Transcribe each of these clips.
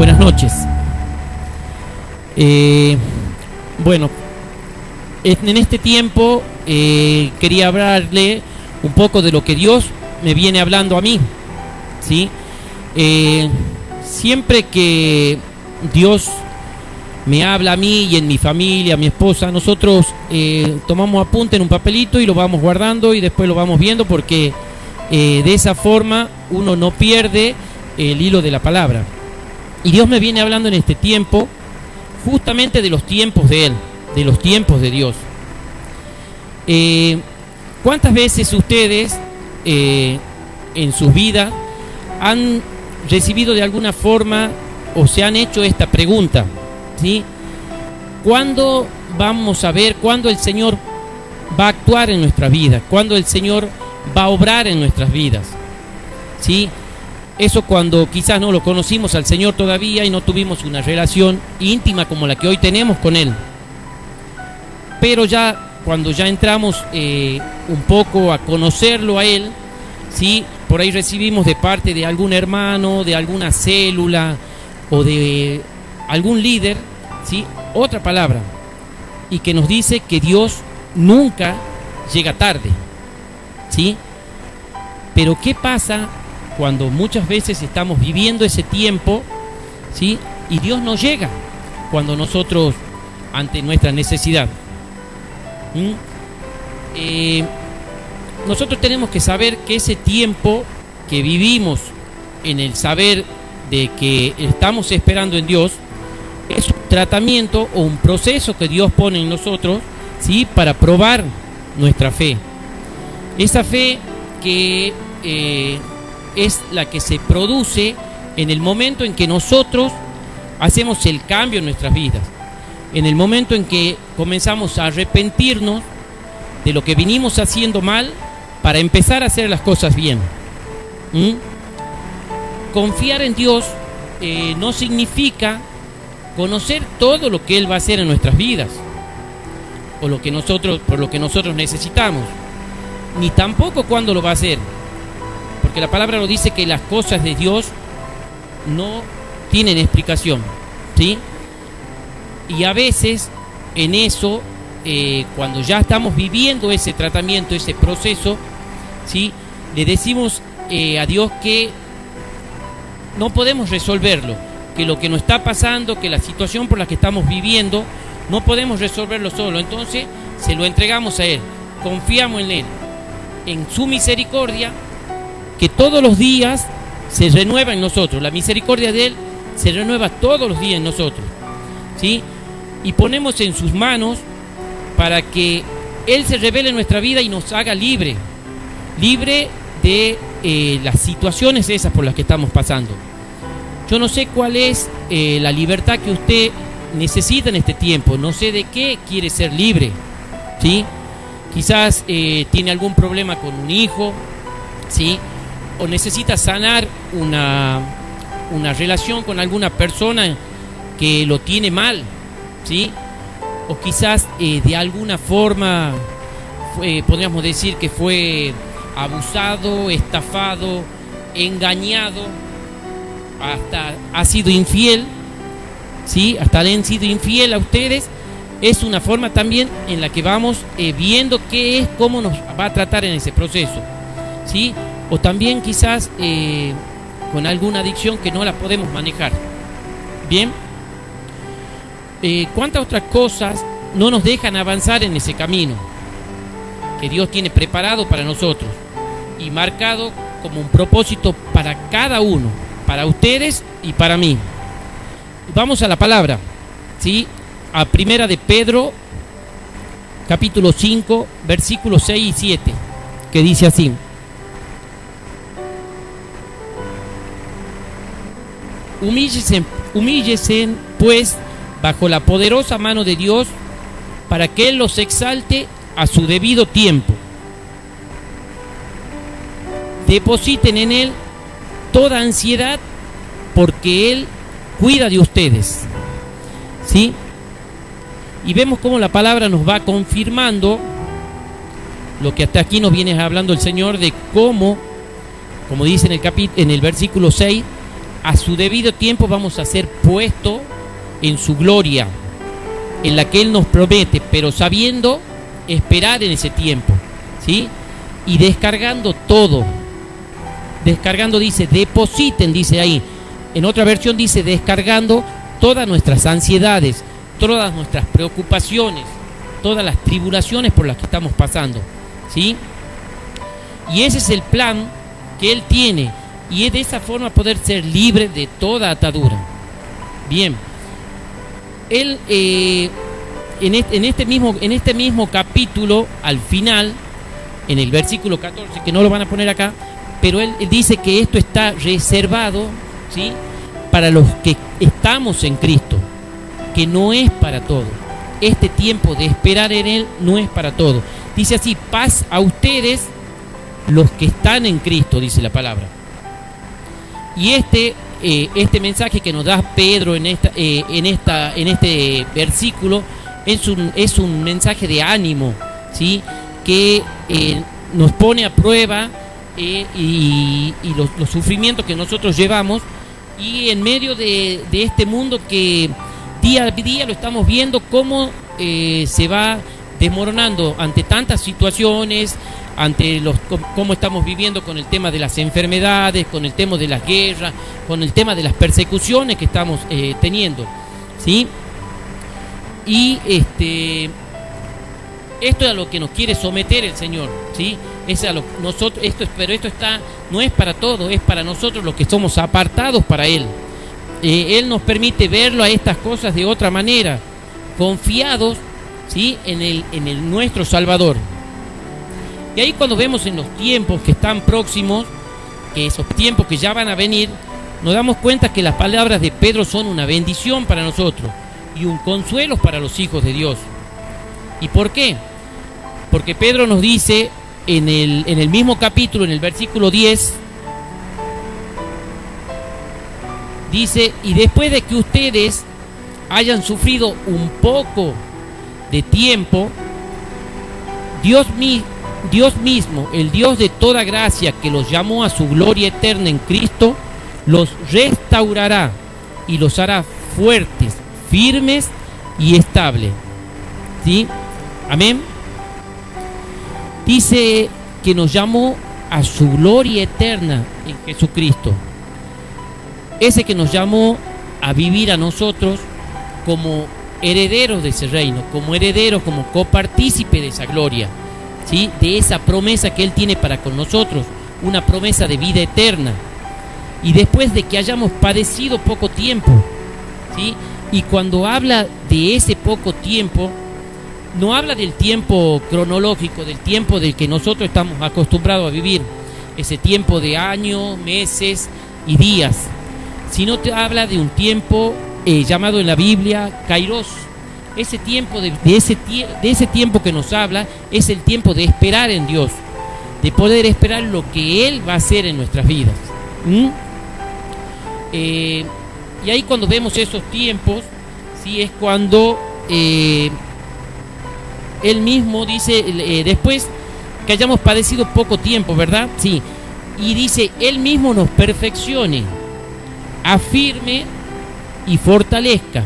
Buenas noches. Bueno, en este tiempo quería hablarle un poco de lo que Dios me viene hablando a mí, ¿sí? Siempre que Dios me habla a mí y en mi familia, a mi esposa, nosotros tomamos apunte en un papelito y lo vamos guardando y después lo vamos viendo porque de esa forma uno no pierde el hilo de la palabra. Y Dios me viene hablando en este tiempo justamente de los tiempos de Él, de los tiempos de Dios. ¿Cuántas veces ustedes en sus vidas han recibido de alguna forma o se han hecho esta pregunta, ¿sí? ¿Cuándo vamos a ver, cuándo el Señor va a actuar en nuestra vida? ¿Cuándo el Señor va a obrar en nuestras vidas? ¿Sí? Eso cuando quizás no lo conocimos al Señor todavía y no tuvimos una relación íntima como la que hoy tenemos con Él. Pero ya cuando ya entramos un poco a conocerlo a Él, ¿sí? Por ahí recibimos de parte de algún hermano, de alguna célula o de algún líder, ¿sí? Otra palabra, y que nos dice que Dios nunca llega tarde, ¿sí? Pero ¿qué pasa cuando muchas veces estamos viviendo ese tiempo, ¿sí? Y Dios no llega cuando nosotros, ante nuestra necesidad? Nosotros tenemos que saber que ese tiempo que vivimos en el saber de que estamos esperando en Dios es un tratamiento o un proceso que Dios pone en nosotros, ¿sí? Para probar nuestra fe. Esa fe que es la que se produce en el momento en que nosotros hacemos el cambio en nuestras vidas, en el momento en que comenzamos a arrepentirnos de lo que vinimos haciendo mal para empezar a hacer las cosas bien. Confiar en Dios no significa conocer todo lo que Él va a hacer en nuestras vidas o por lo que nosotros necesitamos, ni tampoco cuándo lo va a hacer, porque la palabra nos dice que las cosas de Dios no tienen explicación, ¿sí? Y a veces en eso, cuando ya estamos viviendo ese tratamiento, ese proceso, ¿sí? Le decimos a Dios que no podemos resolverlo, que lo que nos está pasando, que la situación por la que estamos viviendo, no podemos resolverlo solo. Entonces se lo entregamos a Él, confiamos en Él, en su misericordia, que todos los días se renueva en nosotros. La misericordia de Él se renueva todos los días en nosotros, ¿sí? Y ponemos en sus manos para que Él se revele en nuestra vida y nos haga libre de las situaciones esas por las que estamos pasando. Yo no sé cuál es la libertad que usted necesita en este tiempo, no sé de qué quiere ser libre, ¿sí? Quizás tiene algún problema con un hijo, ¿sí? O necesita sanar una relación con alguna persona que lo tiene mal, ¿sí? O quizás de alguna forma podríamos decir que fue abusado, estafado, engañado, hasta ha sido infiel, ¿sí? Hasta le han sido infiel a ustedes. Es una forma también en la que vamos viendo qué es, cómo nos va a tratar en ese proceso, ¿sí? O también quizás con alguna adicción que no la podemos manejar. Bien, ¿cuántas otras cosas no nos dejan avanzar en ese camino que Dios tiene preparado para nosotros y marcado como un propósito para cada uno, para ustedes y para mí? Vamos a la palabra, ¿sí? A Primera de Pedro, capítulo 5, versículos 6 y 7, que dice así: Humíllese pues bajo la poderosa mano de Dios, para que Él los exalte a su debido tiempo. Depositen en Él toda ansiedad, porque Él cuida de ustedes, ¿sí? Y vemos cómo la palabra nos va confirmando lo que hasta aquí nos viene hablando el Señor, de cómo, como dice en el versículo 6, a su debido tiempo vamos a ser puestos en su gloria, en la que Él nos promete, pero sabiendo esperar en ese tiempo, ¿sí? Y descargando todo. Descargando, dice, depositen, dice ahí. En otra versión dice descargando todas nuestras ansiedades, todas nuestras preocupaciones, todas las tribulaciones por las que estamos pasando, ¿sí? Y ese es el plan que Él tiene, y es de esa forma poder ser libre de toda atadura. Bien, Él en este mismo capítulo, al final, en el versículo 14, que no lo van a poner acá, pero él dice que esto está reservado, ¿sí?, para los que estamos en Cristo, que no es para todo. Este tiempo de esperar en Él no es para todo. Dice así: paz a ustedes los que están en Cristo, dice la palabra. Y este mensaje que nos da Pedro en este versículo es un mensaje de ánimo, ¿sí?, que nos pone a prueba y los sufrimientos que nosotros llevamos, y en medio de este mundo que día a día lo estamos viendo cómo se va desmoronando ante tantas situaciones, ante cómo estamos viviendo con el tema de las enfermedades, con el tema de las guerras, con el tema de las persecuciones que estamos teniendo, ¿sí? Y esto es a lo que nos quiere someter el Señor, ¿sí? Es a lo nosotros, pero esto no es para todos, es para nosotros los que somos apartados para Él. Él nos permite verlo a estas cosas de otra manera, confiados, ¿sí?, en nuestro Salvador. Y ahí cuando vemos en los tiempos que están próximos, que esos tiempos que ya van a venir, nos damos cuenta que las palabras de Pedro son una bendición para nosotros y un consuelo para los hijos de Dios. ¿Y por qué? Porque Pedro nos dice en el mismo capítulo, en el versículo 10, dice: y después de que ustedes hayan sufrido un poco de tiempo, Dios mismo, el Dios de toda gracia, que los llamó a su gloria eterna en Cristo, los restaurará y los hará fuertes, firmes y estables. ¿Sí? Amén. Dice que nos llamó a su gloria eterna en Jesucristo. Ese que nos llamó a vivir a nosotros como herederos de ese reino, como herederos, como copartícipe de esa gloria, ¿sí?, de esa promesa que Él tiene para con nosotros, una promesa de vida eterna. Y después de que hayamos padecido poco tiempo, ¿sí?, y cuando habla de ese poco tiempo, no habla del tiempo cronológico, del tiempo del que nosotros estamos acostumbrados a vivir, ese tiempo de años, meses y días, sino te habla de un tiempo llamado en la Biblia Kairos. Ese tiempo de ese tiempo que nos habla es el tiempo de esperar en Dios, de poder esperar lo que Él va a hacer en nuestras vidas. Y ahí cuando vemos esos tiempos, sí, es cuando Él mismo dice, después que hayamos padecido poco tiempo, ¿verdad? Sí. Y dice: Él mismo nos perfeccione, afirme y fortalezca.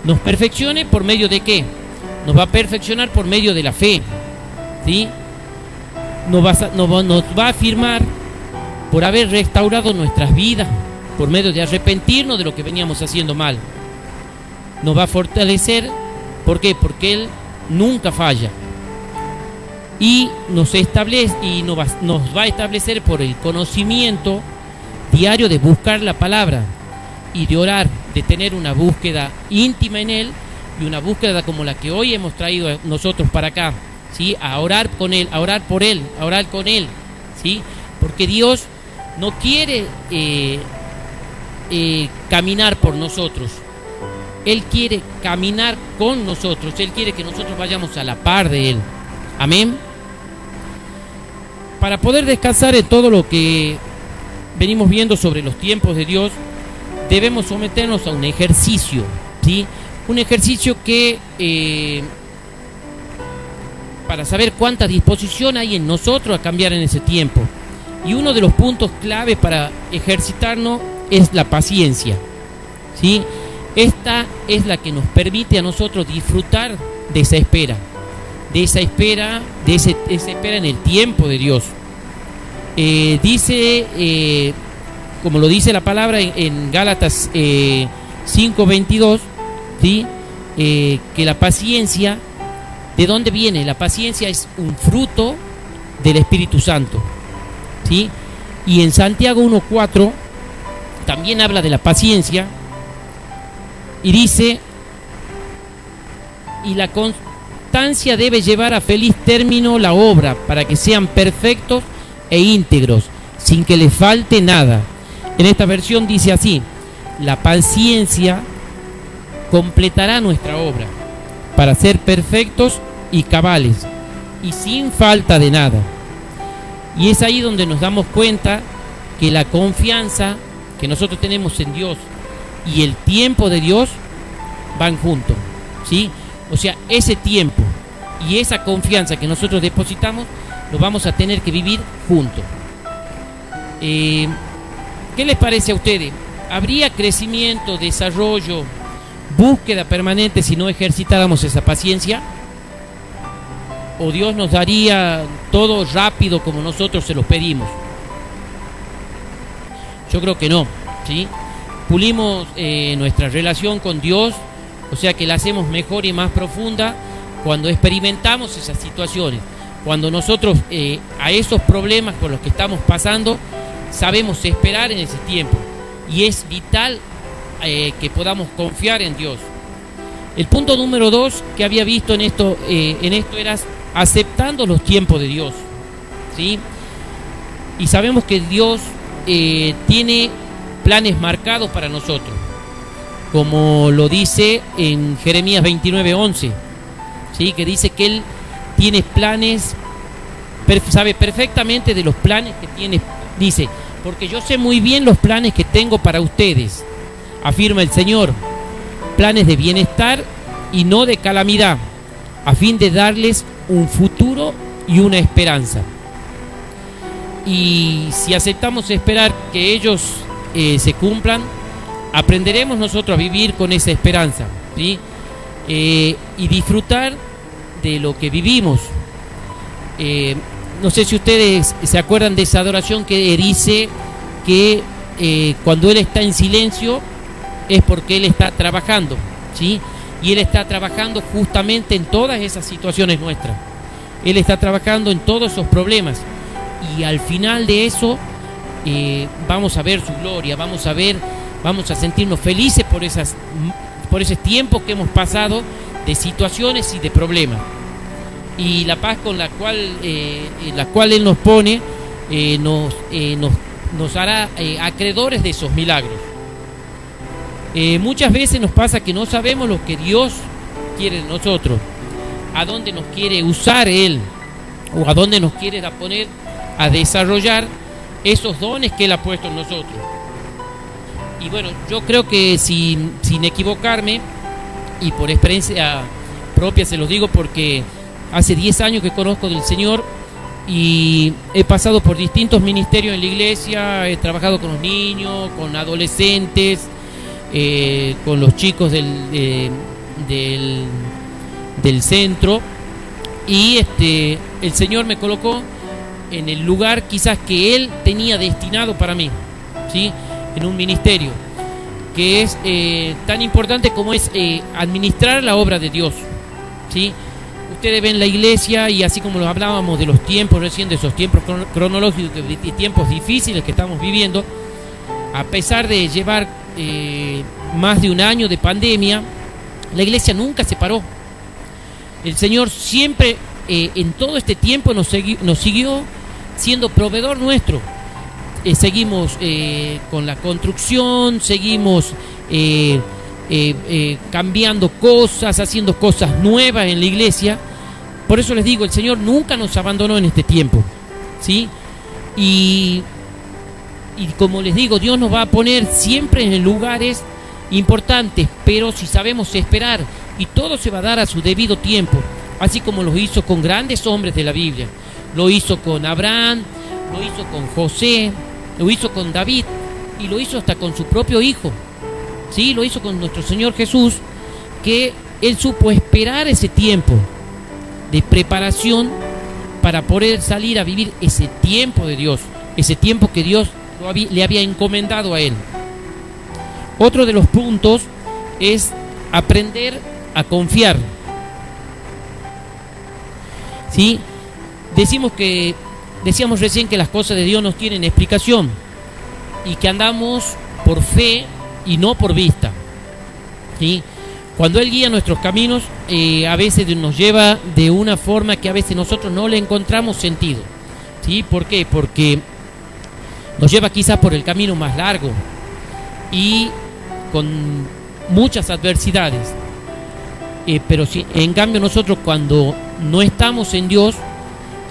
Nos perfeccione por medio de ¿qué? Nos va a perfeccionar por medio de la fe, ¿sí? Nos va a afirmar por haber restaurado nuestras vidas, por medio de arrepentirnos de lo que veníamos haciendo mal. Nos va a fortalecer, ¿por qué? Porque Él nunca falla. Y nos va a establecer por el conocimiento diario de buscar la palabra y de orar, de tener una búsqueda íntima en Él, y una búsqueda como la que hoy hemos traído nosotros para acá, ¿sí?, a orar con Él, a orar por Él, a orar con Él, ¿sí?, porque Dios no quiere caminar por nosotros. Él quiere caminar con nosotros. Él quiere que nosotros vayamos a la par de Él. Amén. Para poder descansar en todo lo que venimos viendo sobre los tiempos de Dios, debemos someternos a un ejercicio, ¿sí? Un ejercicio que para saber cuánta disposición hay en nosotros a cambiar en ese tiempo. Y uno de los puntos clave para ejercitarnos es la paciencia, ¿sí? Esta es la que nos permite a nosotros disfrutar de esa espera, esa espera en el tiempo de Dios. Dice, como lo dice la palabra en Gálatas 5:22, ¿sí? Que la paciencia, ¿de dónde viene? La paciencia es un fruto del Espíritu Santo, ¿sí? Y en Santiago 1:4 también habla de la paciencia y dice: y la constancia debe llevar a feliz término la obra, para que sean perfectos e íntegros, sin que les falte nada. En esta versión dice así: la paciencia completará nuestra obra, para ser perfectos y cabales, y sin falta de nada. Y es ahí donde nos damos cuenta que la confianza que nosotros tenemos en Dios y el tiempo de Dios van juntos, ¿sí? O sea, ese tiempo y esa confianza que nosotros depositamos lo vamos a tener que vivir juntos. ¿Qué les parece a ustedes? ¿Habría crecimiento, desarrollo, búsqueda permanente si no ejercitáramos esa paciencia? ¿O Dios nos daría todo rápido como nosotros se los pedimos? Yo creo que no, ¿sí? Pulimos nuestra relación con Dios, o sea que la hacemos mejor y más profunda cuando experimentamos esas situaciones, cuando nosotros a esos problemas por los que estamos pasando sabemos esperar en ese tiempo, y es vital que podamos confiar en Dios. El punto número 2 que había visto en esto era aceptando los tiempos de Dios, ¿sí? Y sabemos que Dios tiene planes marcados para nosotros, como lo dice en Jeremías 29:11, ¿sí? Que dice que Él tiene planes, sabe perfectamente de los planes que tiene. Dice: porque yo sé muy bien los planes que tengo para ustedes, afirma el Señor, planes de bienestar y no de calamidad, a fin de darles un futuro y una esperanza. Y si aceptamos esperar que ellos se cumplan, aprenderemos nosotros a vivir con esa esperanza, ¿sí? Y disfrutar de lo que vivimos. No sé si ustedes se acuerdan de esa adoración que dice que cuando Él está en silencio es porque Él está trabajando, ¿sí? Y Él está trabajando justamente en todas esas situaciones nuestras. Él está trabajando en todos esos problemas. Y al final de eso vamos a ver su gloria, vamos a sentirnos felices por ese tiempo que hemos pasado de situaciones y de problemas. Y la paz con la cual Él nos pone nos hará acreedores de esos milagros. Muchas veces nos pasa que no sabemos lo que Dios quiere de nosotros, a dónde nos quiere usar Él, o a dónde nos quiere poner a desarrollar esos dones que Él ha puesto en nosotros. Y bueno, yo creo que sin equivocarme, y por experiencia propia se los digo, porque hace 10 años que conozco del Señor y he pasado por distintos ministerios en la iglesia, he trabajado con los niños, con adolescentes, con los chicos del centro, y el Señor me colocó en el lugar quizás que Él tenía destinado para mí, ¿sí? En un ministerio que es tan importante como es administrar la obra de Dios, ¿sí? Ustedes ven la iglesia, y así como lo hablábamos de los tiempos recién, de esos tiempos cronológicos y tiempos difíciles que estamos viviendo, a pesar de llevar más de un año de pandemia, la iglesia nunca se paró. El Señor siempre en todo este tiempo nos siguió siendo proveedor nuestro. Seguimos con la construcción, seguimos cambiando cosas, haciendo cosas nuevas en la iglesia. Por eso les digo, el Señor nunca nos abandonó en este tiempo, ¿sí? Y como les digo, Dios nos va a poner siempre en lugares importantes, pero si sabemos esperar, y todo se va a dar a su debido tiempo, así como lo hizo con grandes hombres de la Biblia. Lo hizo con Abraham, lo hizo con José, lo hizo con David, y lo hizo hasta con su propio Hijo. Sí, lo hizo con nuestro Señor Jesús, que Él supo esperar ese tiempo de preparación para poder salir a vivir ese tiempo de Dios, ese tiempo que Dios le había encomendado a Él. Otro de los puntos es aprender a confiar. ¿Sí? Decíamos recién que las cosas de Dios no tienen explicación y que andamos por fe y no por vista. ¿Sí? Cuando Él guía nuestros caminos, a veces nos lleva de una forma que a veces nosotros no le encontramos sentido. ¿Sí? ¿Por qué? Porque nos lleva quizás por el camino más largo y con muchas adversidades. Pero si, en cambio, nosotros cuando no estamos en Dios,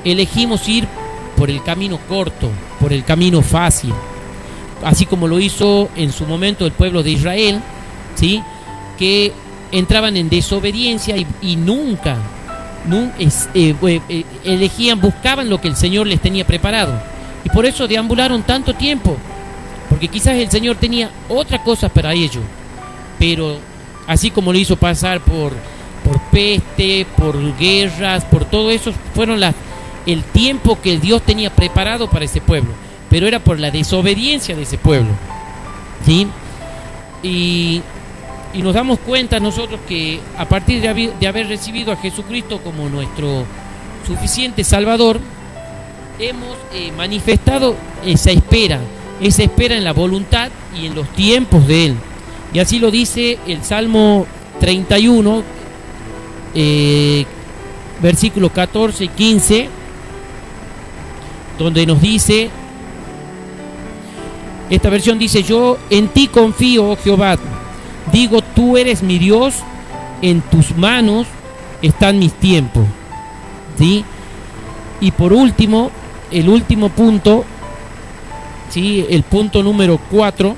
elegimos ir por el camino corto, por el camino fácil, así como lo hizo en su momento el pueblo de Israel, ¿sí? Que entraban en desobediencia y nunca elegían, buscaban lo que el Señor les tenía preparado, y por eso deambularon tanto tiempo, porque quizás el Señor tenía otra cosa para ellos, pero así como lo hizo pasar por peste, por guerras, por todo eso, fueron el tiempo que Dios tenía preparado para ese pueblo, pero era por la desobediencia de ese pueblo, ¿sí? Y nos damos cuenta nosotros que a partir de haber recibido a Jesucristo como nuestro suficiente Salvador, hemos manifestado esa espera en la voluntad y en los tiempos de Él. Y así lo dice el Salmo 31, versículos 14 y 15, donde nos dice, esta versión dice: yo en ti confío, oh Jehová, digo, tú eres mi Dios, en tus manos están mis tiempos. ¿Sí? Y por último, el último punto, ¿sí? El punto número 4,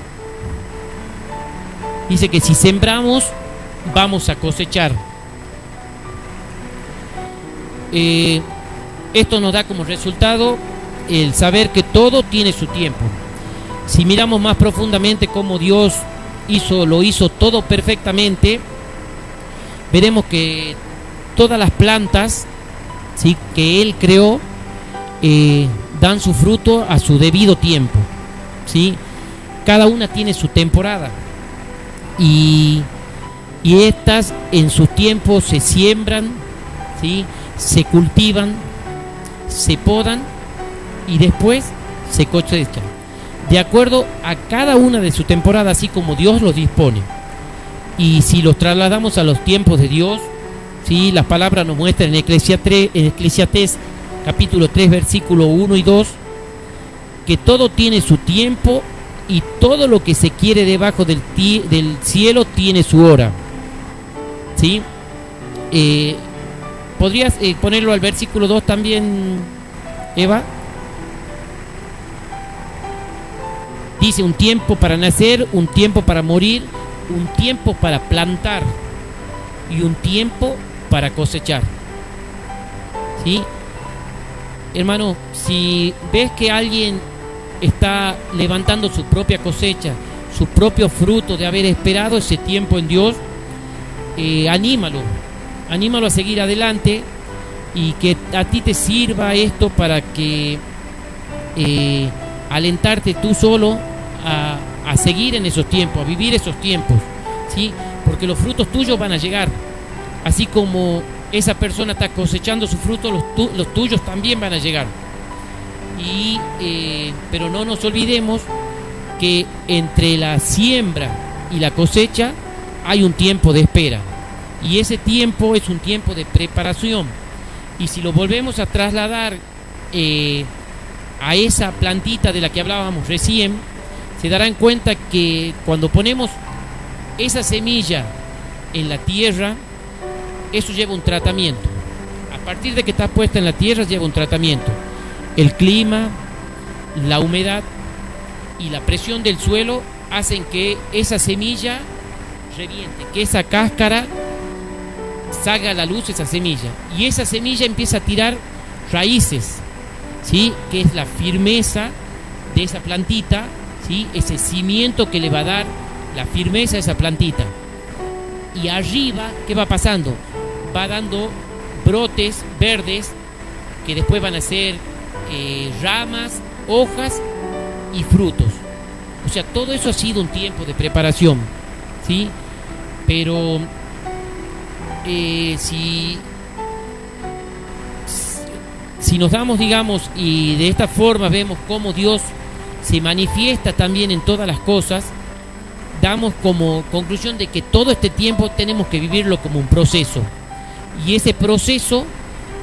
dice que si sembramos, vamos a cosechar. Esto nos da como resultado el saber que todo tiene su tiempo. Si miramos más profundamente cómo Dios lo hizo todo perfectamente, veremos que todas las plantas, ¿sí?, que Él creó, dan su fruto a su debido tiempo, ¿sí? Cada una tiene su temporada y estas en sus tiempos se siembran, ¿sí?, se cultivan, se podan y después se cosechan, de acuerdo a cada una de su temporada, así como Dios los dispone. Y si los trasladamos a los tiempos de Dios, ¿sí?, las palabras nos muestran en Eclesiastés capítulo 3, versículo 1 y 2, que todo tiene su tiempo y todo lo que se quiere debajo del cielo tiene su hora. ¿Sí? ¿Podrías ponerlo al versículo 2 también, Eva? Dice: un tiempo para nacer, un tiempo para morir, un tiempo para plantar y un tiempo para cosechar. ¿Sí? Hermano, si ves que alguien está levantando su propia cosecha, su propio fruto de haber esperado ese tiempo en Dios, anímalo a seguir adelante, y que a ti te sirva esto para que alentarte tú solo a seguir en esos tiempos, a vivir esos tiempos, ¿sí? Porque los frutos tuyos van a llegar, así como esa persona está cosechando su fruto, los tuyos también van a llegar. Pero no nos olvidemos que entre la siembra y la cosecha hay un tiempo de espera, y ese tiempo es un tiempo de preparación. Y si lo volvemos a trasladar a esa plantita de la que hablábamos recién, se darán cuenta que cuando ponemos esa semilla en la tierra, eso lleva un tratamiento. A partir de que está puesta en la tierra, lleva un tratamiento. El clima, la humedad y la presión del suelo hacen que esa semilla reviente, que esa cáscara salga a la luz, esa semilla, y esa semilla empieza a tirar raíces, ¿sí?, que es la firmeza de esa plantita, ¿sí? Ese cimiento que le va a dar la firmeza a esa plantita. Y arriba, ¿qué va pasando? Va dando brotes verdes que después van a ser ramas, hojas y frutos. O sea, todo eso ha sido un tiempo de preparación, ¿sí? Pero si nos damos, digamos, y de esta forma vemos cómo Dios se manifiesta también en todas las cosas, damos como conclusión de que todo este tiempo tenemos que vivirlo como un proceso. Y ese proceso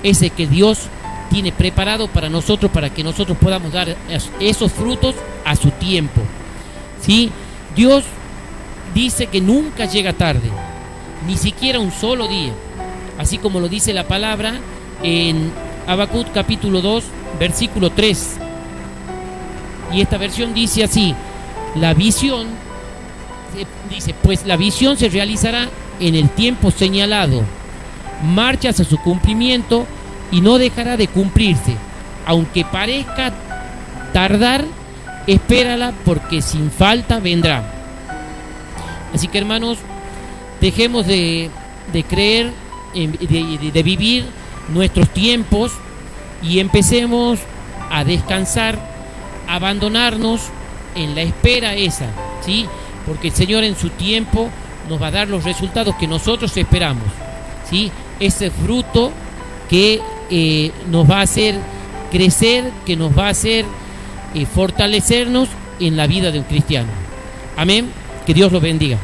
es el que Dios tiene preparado para nosotros, para que nosotros podamos dar esos frutos a su tiempo, ¿sí? Dios dice que nunca llega tarde, ni siquiera un solo día, así como lo dice la palabra en Habacuc capítulo 2, versículo 3. Y esta versión dice así: la visión, dice, pues la visión se realizará en el tiempo señalado, marcha hacia su cumplimiento y no dejará de cumplirse. Aunque parezca tardar, espérala, porque sin falta vendrá. Así que, hermanos, dejemos de creer, de vivir nuestros tiempos y empecemos a descansar, a abandonarnos en la espera esa, ¿sí? Porque el Señor en su tiempo nos va a dar los resultados que nosotros esperamos, ¿sí? Ese fruto que nos va a hacer crecer, que nos va a hacer fortalecernos en la vida de un cristiano. Amén. Que Dios los bendiga.